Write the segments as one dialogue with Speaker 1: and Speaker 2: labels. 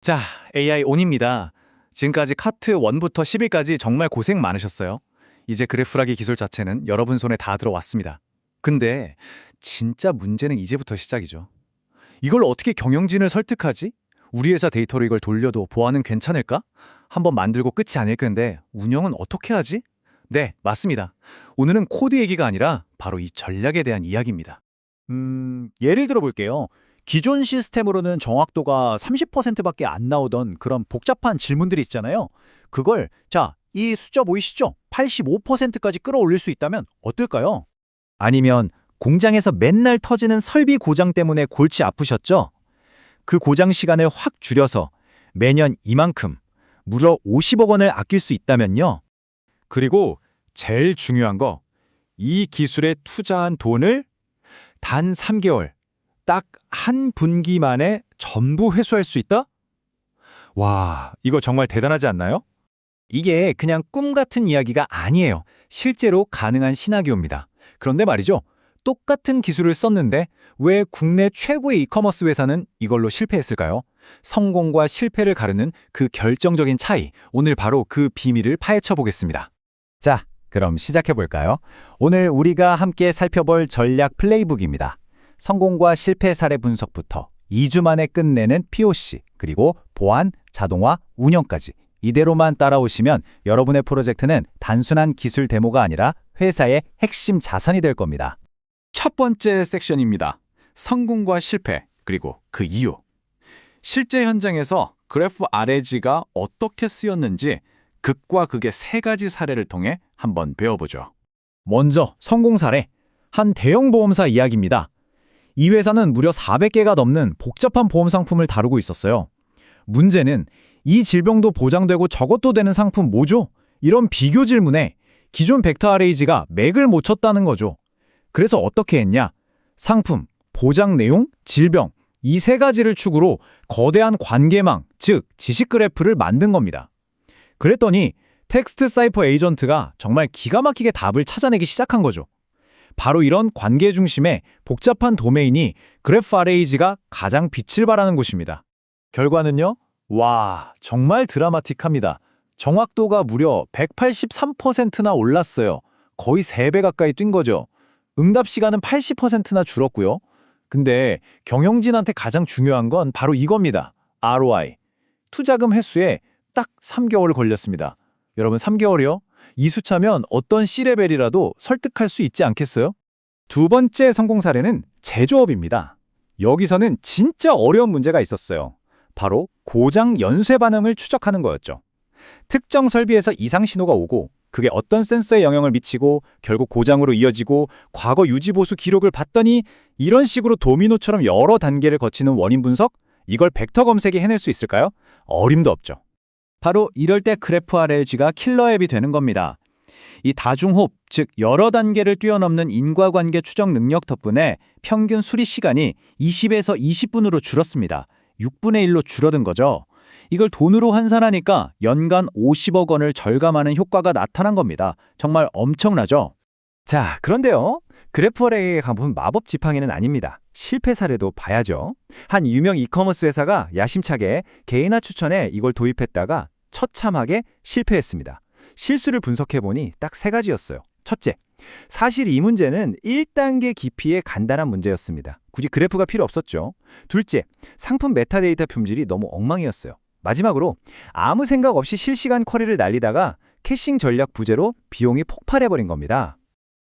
Speaker 1: 자, AI 온입니다. 지금까지 카트 1부터 10일까지 정말 고생 많으셨어요. 이제 그래프라기 기술 자체는 여러분 손에 다 들어왔습니다. 근데 진짜 문제는 이제부터 시작이죠. 이걸 어떻게 경영진을 설득하지? 우리 회사 데이터로 이걸 돌려도 보안은 괜찮을까? 한번 만들고 끝이 아닐 건데 운영은 어떻게 하지? 네, 맞습니다. 오늘은 코드 얘기가 아니라 바로 이 전략에 대한 이야기입니다.
Speaker 2: 예를 들어 볼게요. 기존 시스템으로는 정확도가 30%밖에 안 나오던 그런 복잡한 질문들이 있잖아요. 그걸 이 숫자 보이시죠? 85%까지 끌어올릴 수 있다면 어떨까요? 아니면 공장에서 맨날 터지는 설비 고장 때문에 골치 아프셨죠? 그 고장 시간을 확 줄여서 매년 이만큼, 무려 50억 원을 아낄 수 있다면요. 그리고 제일 중요한 거, 이 기술에 투자한 돈을 단 3개월, 딱 한 분기 만에 전부 회수할 수 있다? 와, 이거 정말 대단하지 않나요? 이게 그냥 꿈 같은 이야기가 아니에요. 실제로 가능한 시나리오입니다. 그런데 말이죠. 똑같은 기술을 썼는데 왜 국내 최고의 이커머스 회사는 이걸로 실패했을까요? 성공과 실패를 가르는 그 결정적인 차이, 오늘 바로 그 비밀을 파헤쳐 보겠습니다. 자, 그럼 시작해 볼까요? 오늘 우리가 함께 살펴볼 전략 플레이북입니다. 성공과 실패 사례 분석부터 2주 만에 끝내는 POC, 그리고 보안, 자동화, 운영까지 이대로만 따라오시면 여러분의 프로젝트는 단순한 기술 데모가 아니라 회사의 핵심 자산이 될 겁니다.
Speaker 3: 첫 번째 섹션입니다. 성공과 실패, 그리고 그 이유. 실제 현장에서 그래프 RAG가 어떻게 쓰였는지 극과 극의 세 가지 사례를 통해 한번 배워보죠.
Speaker 2: 먼저 성공 사례, 한 대형 보험사 이야기입니다. 이 회사는 무려 400개가 넘는 복잡한 보험 상품을 다루고 있었어요. 문제는 이 질병도 보장되고 저것도 되는 상품 뭐죠? 이런 비교 질문에 기존 벡터 RAG가 맥을 못 쳤다는 거죠. 그래서 어떻게 했냐? 상품, 보장 내용, 질병, 이 세 가지를 축으로 거대한 관계망, 즉 지식 그래프를 만든 겁니다. 그랬더니 텍스트 사이퍼 에이전트가 정말 기가 막히게 답을 찾아내기 시작한 거죠. 바로 이런 관계 중심의 복잡한 도메인이 그래프 RAG가 가장 빛을 발하는 곳입니다. 결과는요? 와, 정말 드라마틱합니다. 정확도가 무려 183%나 올랐어요. 거의 3배 가까이 뛴 거죠. 응답 시간은 80%나 줄었고요. 근데 경영진한테 가장 중요한 건 바로 이겁니다. ROI. 투자금 회수에 딱 3개월 걸렸습니다. 여러분 3개월이요? 이 숫자면 어떤 C레벨이라도 설득할 수 있지 않겠어요? 두 번째 성공 사례는 제조업입니다. 여기서는 진짜 어려운 문제가 있었어요. 바로 고장 연쇄 반응을 추적하는 거였죠. 특정 설비에서 이상 신호가 오고 그게 어떤 센서에 영향을 미치고 결국 고장으로 이어지고 과거 유지 보수 기록을 봤더니 이런 식으로 도미노처럼 여러 단계를 거치는 원인 분석? 이걸 벡터 검색에 해낼 수 있을까요? 어림도 없죠. 바로 이럴 때 그래프 RAG가 킬러 앱이 되는 겁니다. 이 다중호흡, 즉 여러 단계를 뛰어넘는 인과관계 추적 능력 덕분에 평균 수리 시간이 20에서 20분으로 줄었습니다. 6분의 1로 줄어든 거죠. 이걸 돈으로 환산하니까 연간 50억 원을 절감하는 효과가 나타난 겁니다. 정말 엄청나죠? 자, 그런데요. 그래프 RAG의 가본 마법 지팡이는 아닙니다. 실패 사례도 봐야죠. 한 유명 이커머스 회사가 야심차게 개인화 추천에 이걸 도입했다가 처참하게 실패했습니다. 실수를 분석해보니 딱 세 가지였어요. 첫째, 사실 이 문제는 1단계 깊이의 간단한 문제였습니다. 굳이 그래프가 필요 없었죠. 둘째, 상품 메타데이터 품질이 너무 엉망이었어요. 마지막으로 아무 생각 없이 실시간 쿼리를 날리다가 캐싱 전략 부재로 비용이 폭발해버린 겁니다.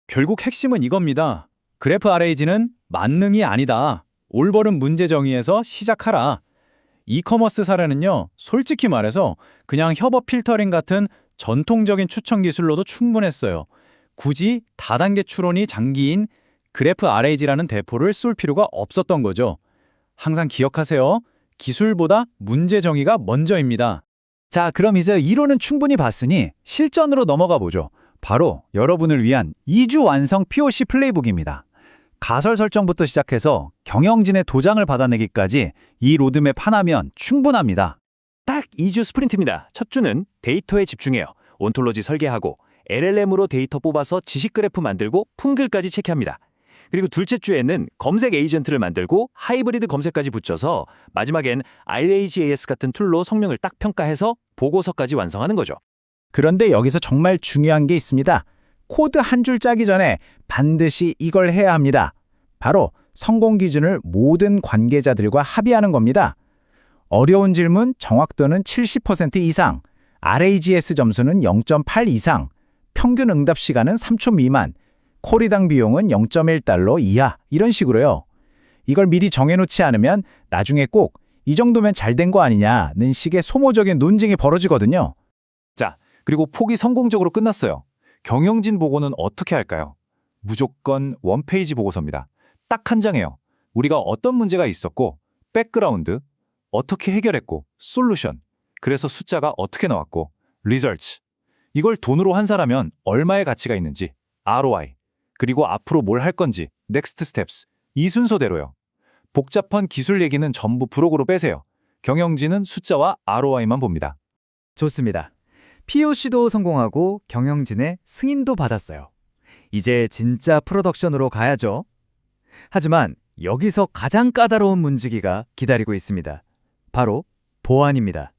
Speaker 2: 결국 핵심은 이겁니다. 그래프 RAG는 만능이 아니다. 올바른 문제 정의에서 시작하라. 이커머스 사례는요, 솔직히 말해서 그냥 협업 필터링 같은 전통적인 추천 기술로도 충분했어요. 굳이 다단계 추론이 장기인 그래프 RAG라는 대포를 쏠 필요가 없었던 거죠. 항상 기억하세요. 기술보다 문제 정의가 먼저입니다. 자, 그럼 이제 이론은 충분히 봤으니 실전으로 넘어가 보죠. 바로 여러분을 위한 2주 완성 POC 플레이북입니다. 가설 설정부터 시작해서 경영진의 도장을 받아내기까지 이 로드맵 하나면 충분합니다.
Speaker 4: 딱 2주 스프린트입니다. 첫 주는 데이터에 집중해요. 온톨로지 설계하고 LLM으로 데이터 뽑아서 지식 그래프 만들고 품글까지 체크합니다. 그리고 둘째 주에는 검색 에이전트를 만들고 하이브리드 검색까지 붙여서 마지막엔 RAGAS 같은 툴로 성능을 딱 평가해서 보고서까지 완성하는 거죠.
Speaker 2: 그런데 여기서 정말 중요한 게 있습니다. 코드 한 줄 짜기 전에 반드시 이걸 해야 합니다. 바로 성공 기준을 모든 관계자들과 합의하는 겁니다. 어려운 질문 정확도는 70% 이상, RAGS 점수는 0.8 이상, 평균 응답 시간은 3초 미만, 콜이당 비용은 0.1달러 이하 이런 식으로요. 이걸 미리 정해놓지 않으면 나중에 꼭 이 정도면 잘 된 거 아니냐는 식의 소모적인 논쟁이 벌어지거든요.
Speaker 1: 자, 그리고 폭이 성공적으로 끝났어요. 경영진 보고는 어떻게 할까요? 무조건 원페이지 보고서입니다. 딱 한 장이에요. 우리가 어떤 문제가 있었고, 백그라운드, 어떻게 해결했고, 솔루션, 그래서 숫자가 어떻게 나왔고, 리서치. 이걸 돈으로 환산하면 얼마의 가치가 있는지, ROI, 그리고 앞으로 뭘 할 건지, 넥스트 스텝스. 이 순서대로요. 복잡한 기술 얘기는 전부 부록으로 빼세요. 경영진은 숫자와 ROI만 봅니다.
Speaker 5: 좋습니다. POC도 성공하고 경영진의 승인도 받았어요. 이제 진짜 프로덕션으로 가야죠. 하지만 여기서 가장 까다로운 문제기가 기다리고 있습니다. 바로 보안입니다.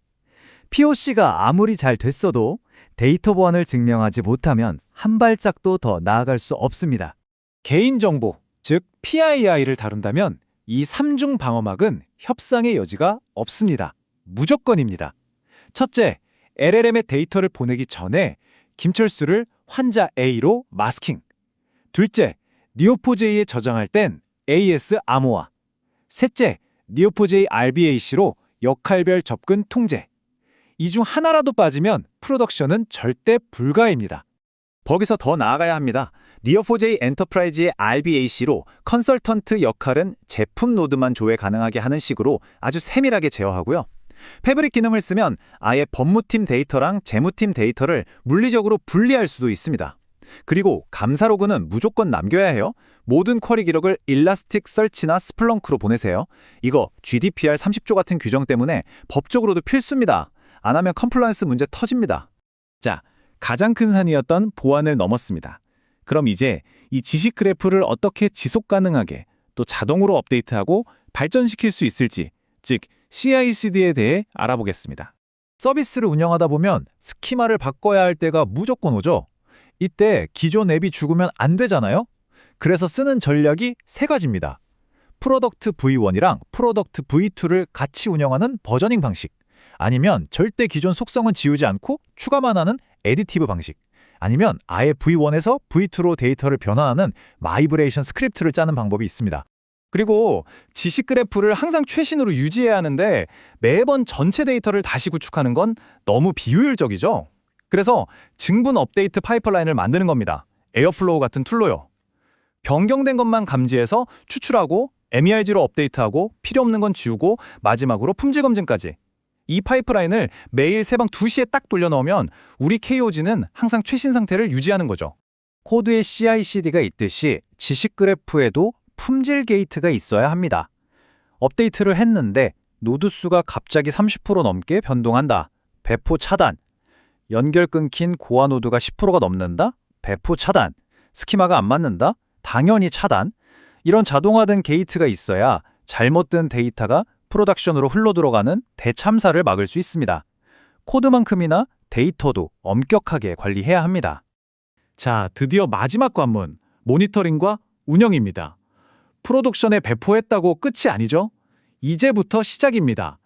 Speaker 5: POC가 아무리 잘 됐어도 데이터 보안을 증명하지 못하면 한 발짝도 더 나아갈 수 없습니다.
Speaker 1: 개인정보, 즉 PII를 다룬다면 이 3중 방어막은 협상의 여지가 없습니다. 무조건입니다. 첫째, LLM의 데이터를 보내기 전에 김철수를 환자 A로 마스킹. 둘째, 니오포제이에 저장할 땐 AS 암호화. 셋째, 니오포제이 RBAC로 역할별 접근 통제. 이 중 하나라도 빠지면 프로덕션은 절대 불가입니다. 거기서 더 나아가야 합니다. 니오4j 엔터프라이즈의 RBAC로 컨설턴트 역할은 제품 노드만 조회 가능하게 하는 식으로 아주 세밀하게 제어하고요. 패브릭 기능을 쓰면 아예 법무팀 데이터랑 재무팀 데이터를 물리적으로 분리할 수도 있습니다. 그리고 감사 로그는 무조건 남겨야 해요. 모든 쿼리 기록을 일라스틱 서치나 스플렁크로 보내세요. 이거 GDPR 30조 같은 규정 때문에 법적으로도 필수입니다. 안 하면 컴플라이언스 문제 터집니다. 자, 가장 큰 산이었던 보안을 넘었습니다. 그럼 이제 이 지식 그래프를 어떻게 지속 가능하게 또 자동으로 업데이트하고 발전시킬 수 있을지, 즉 CI/CD에 대해 알아보겠습니다. 서비스를 운영하다 보면 스키마를 바꿔야 할 때가 무조건 오죠. 이때 기존 앱이 죽으면 안 되잖아요. 그래서 쓰는 전략이 세 가지입니다. 프로덕트 V1이랑 프로덕트 V2를 같이 운영하는 버저닝 방식, 아니면 절대 기존 속성은 지우지 않고 추가만 하는 에디티브 방식, 아니면 아예 V1에서 V2로 데이터를 변환하는 마이브레이션 스크립트를 짜는 방법이 있습니다. 그리고 지식 그래프를 항상 최신으로 유지해야 하는데 매번 전체 데이터를 다시 구축하는 건 너무 비효율적이죠. 그래서 증분 업데이트 파이프라인을 만드는 겁니다. 에어플로우 같은 툴로요. 변경된 것만 감지해서 추출하고 MEIG로 업데이트하고 필요 없는 건 지우고 마지막으로 품질 검증까지. 이 파이프라인을 매일 새벽 2시에 딱 돌려넣으면 우리 KOG는 항상 최신 상태를 유지하는 거죠. 코드에 CI/CD가 있듯이 지식 그래프에도 품질 게이트가 있어야 합니다. 업데이트를 했는데 노드 수가 갑자기 30% 넘게 변동한다. 배포 차단. 연결 끊긴 고화 노드가 10%가 넘는다. 배포 차단. 스키마가 안 맞는다. 당연히 차단. 이런 자동화된 게이트가 있어야 잘못된 데이터가 프로덕션으로 흘러들어가는 대참사를 막을 수 있습니다. 코드만큼이나 데이터도 엄격하게 관리해야 합니다. 자, 드디어 마지막 관문, 모니터링과 운영입니다. 프로덕션에 배포했다고 끝이 아니죠? 이제부터 시작입니다.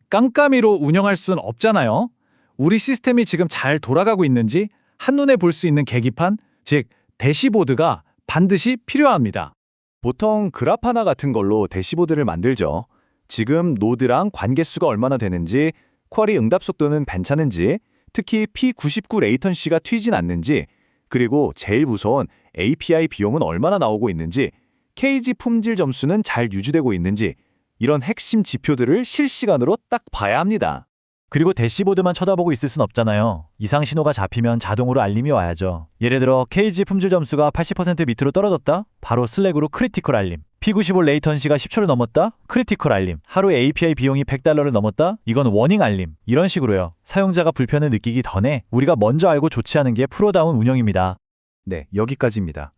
Speaker 1: 깜깜이로 운영할 순 없잖아요. 우리 시스템이 지금 잘 돌아가고 있는지 한눈에 볼 수 있는 계기판, 즉 대시보드가 반드시 필요합니다. 보통 그라파나 같은 걸로 대시보드를 만들죠. 지금 노드랑 관계수가 얼마나 되는지, 쿼리 응답 속도는 괜찮은지, 특히 P99 레이턴시가 튀진 않는지, 그리고 제일 무서운 API 비용은 얼마나 나오고 있는지, KG 품질 점수는 잘 유지되고 있는지, 이런 핵심 지표들을 실시간으로 딱 봐야 합니다. 그리고 대시보드만 쳐다보고 있을 순 없잖아요. 이상 신호가 잡히면 자동으로 알림이 와야죠. 예를 들어 KG 품질 점수가 80% 밑으로 떨어졌다? 바로 슬랙으로 크리티컬 알림. P95 레이턴시가 10초를 넘었다? 크리티컬 알림. 하루에 API 비용이 $100를 넘었다? 이건 워닝 알림. 이런 식으로요. 사용자가 불편을 느끼기 전에 우리가 먼저 알고 조치하는 게 프로다운 운영입니다. 네, 여기까지입니다.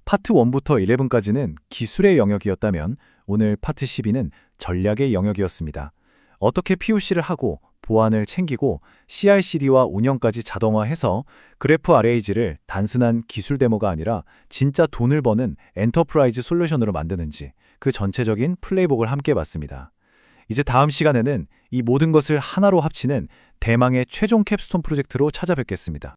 Speaker 1: 파트 1부터 11까지는 기술의 영역이었다면 오늘 파트 12는 전략의 영역이었습니다. 어떻게 POC를 하고 보안을 챙기고 CI/CD와 운영까지 자동화해서 그래프 RAG를 단순한 기술 데모가 아니라 진짜 돈을 버는 엔터프라이즈 솔루션으로 만드는지 그 전체적인 플레이북을 함께 봤습니다. 이제 다음 시간에는 이 모든 것을 하나로 합치는 대망의 최종 캡스톤 프로젝트로 찾아뵙겠습니다.